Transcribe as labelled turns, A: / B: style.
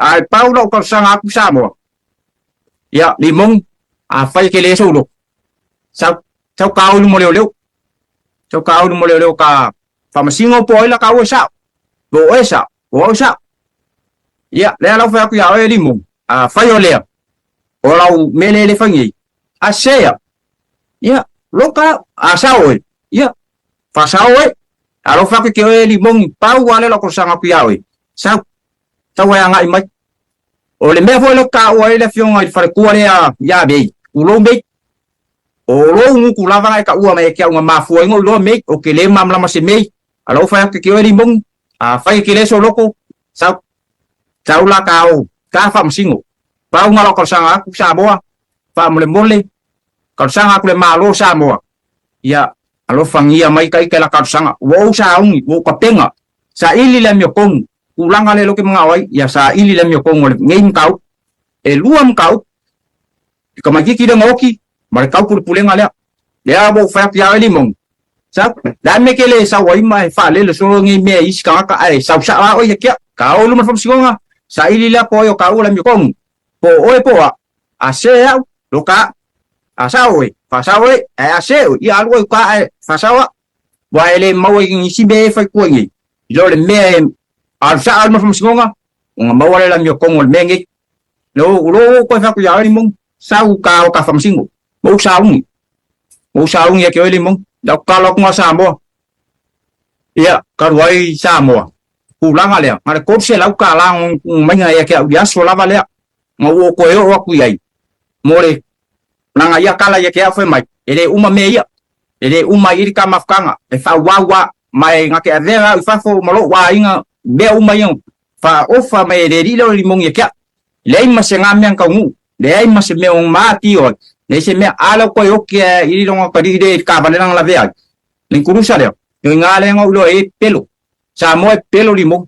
A: ai pau lo ko sanga ku sa mo ya limong fai ke le so lo sao cao mo leo sao cao mo leo ka fa masingo po ila ka sa bo sa ya le lo fa ku ya e limong fai o le o lau mele le fangi asea ya loka asao ya fa sao alo fa ke e limong pau wale lo ko sanga ku ya sao wa nga imai o le me fo lo ka o le fiong ai fa ku le ya be u lo be o lo ngu ku lava ka u me ke nga ma fu ngo lo me o ke le mam la ma se me alo fa ke e limong fa ke le so loko sao la ka o ka fa msingo pau nga lo ko sanga ku sa mo fa mole ko sanga ku le ma lo sa mo ya alo fangia mai kai la ka sanga wo sa ungi wo ka penga sa ili la mi kong ulanga le lo ke mga wai ya sa ili la mi kong ngin kau luam kau ka magi ki dang oki mar kau pur pulenga le bo fa ya limong sa dan me ke le sa wai mai fa le so ngi me is ka ai sa o ya kia ka o lu ma fam singa sa ili la po yo ka u la mi kong po po se lo ka sao fa sao se ya algo ka fa sao wa ele mau ngi si be fa ko ngi lo le me sa alma fam singa nga mawale la mi kong me ngi lo ko fa ku ya limong sao ka fam singo mo sao ngi ke limong da ka lo nga sa mo ya ka wai sa mo ku la nga le ma ko se la ka lang mai nga ya ke ya so la vale nga wo ko yo ku yai more nanga ya kala ya ke fa mai ele uma me ya ele uma iri ka mafkanga fa wa mai nga ke avera fa fo malo wa inga be uma yang fa ofa mai de ri lo limong ya ke le ma se nga men ka ngu le ma se me on mati o le se me ala ko yo ke iri lo ka di de ka ba nang la vea len kurusa le nga le ngo lo pelo sa mo pelo limong